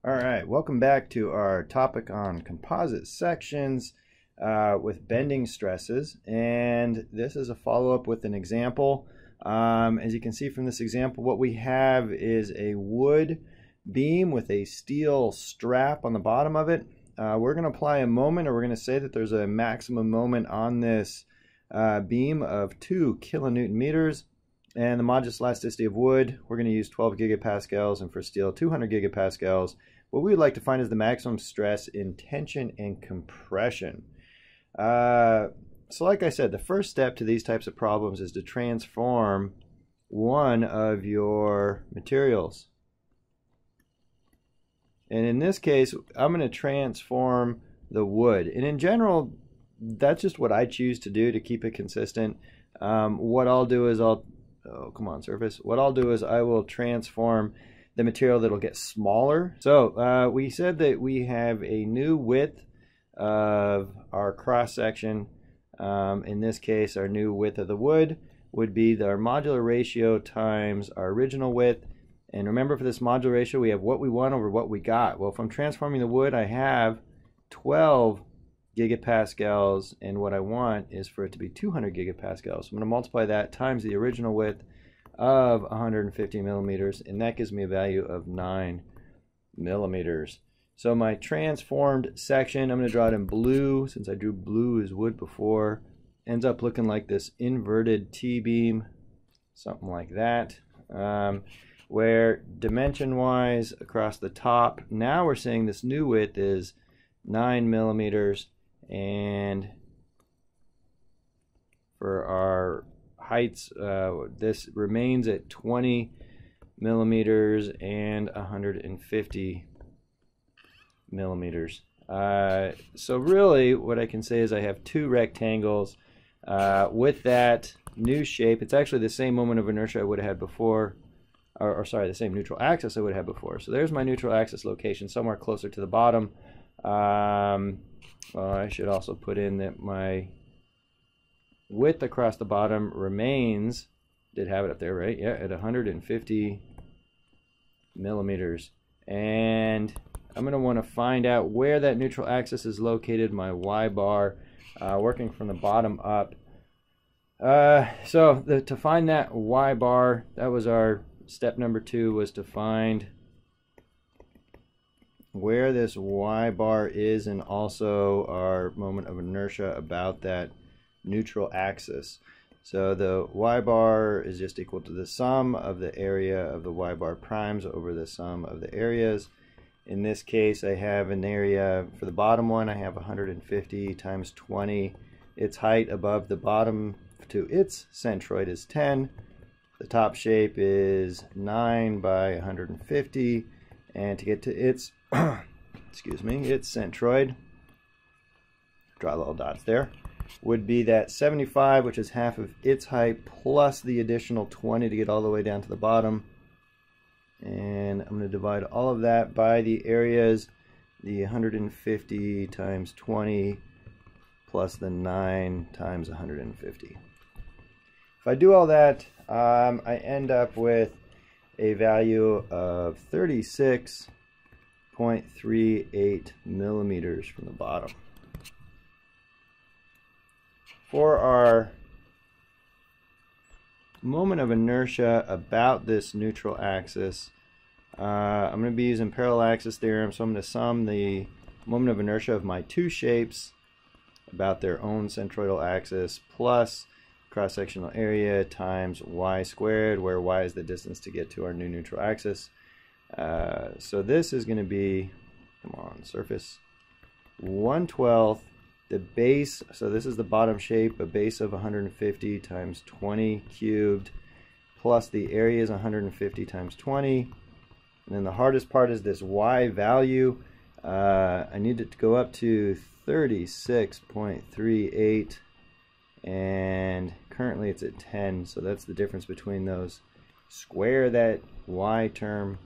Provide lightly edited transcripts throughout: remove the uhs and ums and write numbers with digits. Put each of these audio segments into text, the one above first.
All right, welcome back to our topic on composite sections with bending stresses. And this is a follow-up with an example. As you can see from this example, what we have is a wood beam with a steel strap on the bottom of it. We're going to apply a moment, or we're going to say that there's a maximum moment on this beam of 2 kilonewton meters. And the modulus elasticity of wood, we're going to use 12 gigapascals, and for steel, 200 gigapascals. What we would like to find is the maximum stress in tension and compression. So like I said, the first step to these types of problems is to transform one of your materials. And in this case, I'm going to transform the wood. And in general, that's just what I choose to do to keep it consistent. What I'll do is what I'll do is I will transform the material that'll get smaller. So we said that we have a new width of our cross section. In this case, our new width of the wood would be our modular ratio times our original width. And remember, for this modular ratio, we have what we want over what we got. Well, if I'm transforming the wood, I have 12 gigapascals, and what I want is for it to be 200 gigapascals. So I'm going to multiply that times the original width of 150 millimeters, and that gives me a value of 9 millimeters. So my transformed section, I'm going to draw it in blue, since I drew blue as wood before, ends up looking like this inverted T-beam, something like that, where dimension-wise across the top, now we're saying this new width is 9 millimeters, and for our heights, this remains at 20 millimeters and 150 millimeters. So really what I can say is I have two rectangles with that new shape. It's actually the same moment of inertia I would have had before, or sorry, the same neutral axis I would have had before. So there's my neutral axis location, somewhere closer to the bottom. Well, I should also put in that my width across the bottom remains, did have it up there, right? Yeah, at 150 millimeters. And I'm going to want to find out where that neutral axis is located, my Y bar, working from the bottom up. To find that Y bar, that was our step number 2, was to find where this Y bar is, and also our moment of inertia about that neutral axis. So the Y bar is just equal to the sum of the area of the Y bar primes over the sum of the areas. In this case, I have an area, for the bottom one, I have 150 times 20. Its height above the bottom to its centroid is 10. The top shape is 9 by 150. And to get to its, excuse me, its centroid, draw little dots there, would be that 75, which is half of its height, plus the additional 20 to get all the way down to the bottom. And I'm going to divide all of that by the areas, the 150 times 20 plus the 9 times 150. If I do all that, I end up with a value of 36.38 millimeters from the bottom. For our moment of inertia about this neutral axis, I'm going to be using parallel axis theorem, so I'm going to sum the moment of inertia of my two shapes about their own centroidal axis plus cross-sectional area times y squared, where y is the distance to get to our new neutral axis. So this is going to be, come on, surface 1/12 the base, so this is the bottom shape, a base of 150 times 20 cubed, plus the area is 150 times 20. And then the hardest part is this y value. I need it to go up to 36.38, and currently it's at 10, so that's the difference between those. Square that y term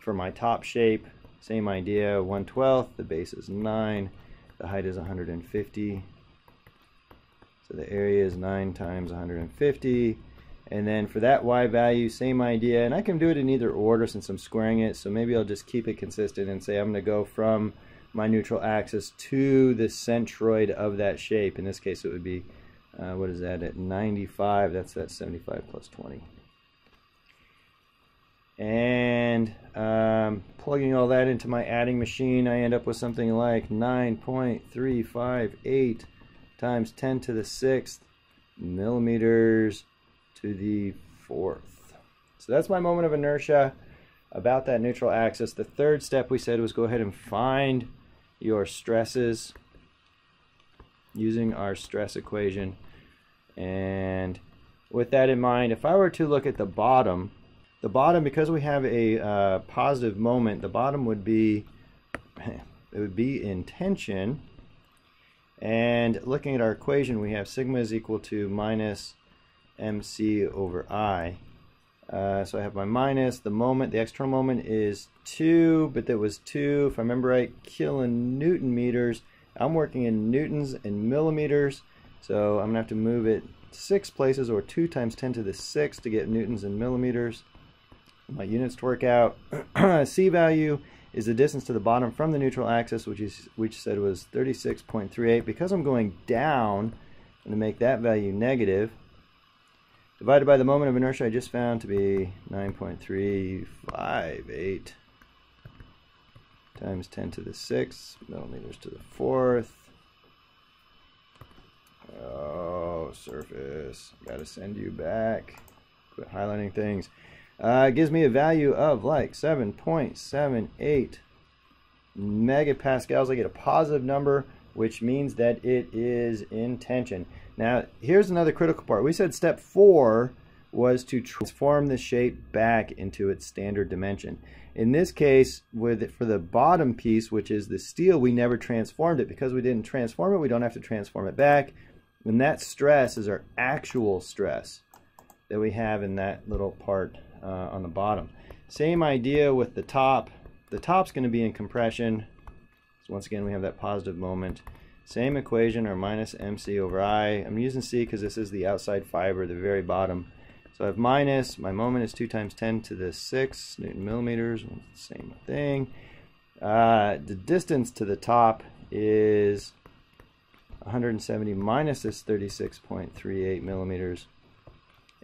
for my top shape, same idea, 1/12, the base is 9. The height is 150, so the area is 9 times 150, And then for that y value, same idea. And I can do it in either order since I'm squaring it. So maybe I'll just keep it consistent and say I'm going to go from my neutral axis to the centroid of that shape. In this case, it would be, what is that, at 95? That's 75 plus 20. And plugging all that into my adding machine, I end up with something like 9.358 times 10 to the 6th millimeters to the 4th. So that's my moment of inertia about that neutral axis. The third step we said was go ahead and find your stresses using our stress equation. And with that in mind, if I were to look at the bottom, because we have a positive moment, the bottom would be, it would be in tension. And looking at our equation, we have sigma is equal to minus mc over I. So I have my minus, the moment, the external moment is 2, but that was 2, if I remember right, kilonewton meters. I'm working in newtons and millimeters, so I'm going to have to move it 6 places, or 2 times 10 to the 6 to get newtons and millimeters. My units to work out. C value is the distance to the bottom from the neutral axis, which said was 36.38. Because I'm going down, I'm going to make that value negative. Divided by the moment of inertia I just found to be 9.358 times 10 to the 6 millimeters to the 4th. Oh, surface. Got to send you back. Quit highlighting things. Gives me a value of like 7.78 megapascals. I get a positive number, which means that it is in tension. Now, here's another critical part. We said step 4 was to transform the shape back into its standard dimension. In this case, for the bottom piece, which is the steel, we never transformed it. Because we didn't transform it, we don't have to transform it back. And that stress is our actual stress that we have in that little part on the bottom. Same idea with the top. The top's going to be in compression. So once again, we have that positive moment. Same equation, or minus mc over I. I'm using C because this is the outside fiber, the very bottom. So I have minus, my moment is 2 times 10 to the 6 Newton millimeters. Same thing. The distance to the top is 170 minus this 36.38 millimeters.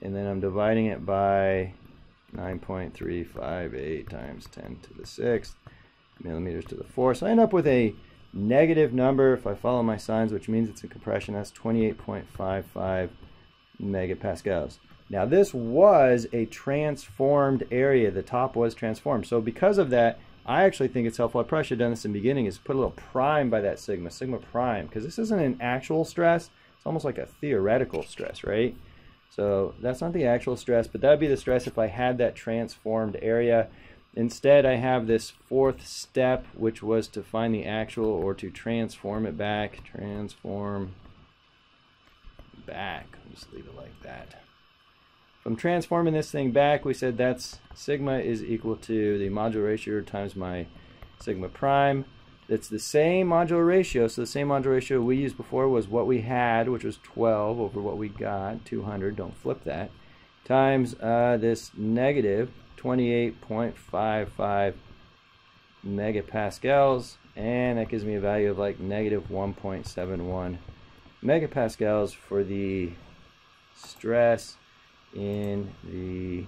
And then I'm dividing it by 9.358 times 10 to the 6th millimeters to the 4th. So I end up with a negative number if I follow my signs, which means it's in compression. That's 28.55 megapascals. Now this was a transformed area. The top was transformed. So because of that, I actually think it's helpful. I probably should have done this in the beginning, is put a little prime by that sigma prime, because this isn't an actual stress. It's almost like a theoretical stress, right? So that's not the actual stress, but that would be the stress if I had that transformed area. Instead, I have this fourth step, which was to find the actual, or to transform it back. Transform back. Just leave it like that. If I'm transforming this thing back, we said that's sigma is equal to the modular ratio times my sigma prime. It's the same modular ratio. So the same modular ratio we used before was what we had, which was 12 over what we got, 200. Don't flip that. Times this negative 28.55 megapascals, and that gives me a value of like negative 1.71 megapascals for the stress in the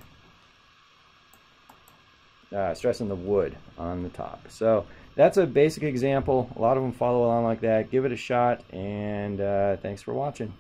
stress in the wood on the top. So that's a basic example. A lot of them follow along like that. Give it a shot, and thanks for watching.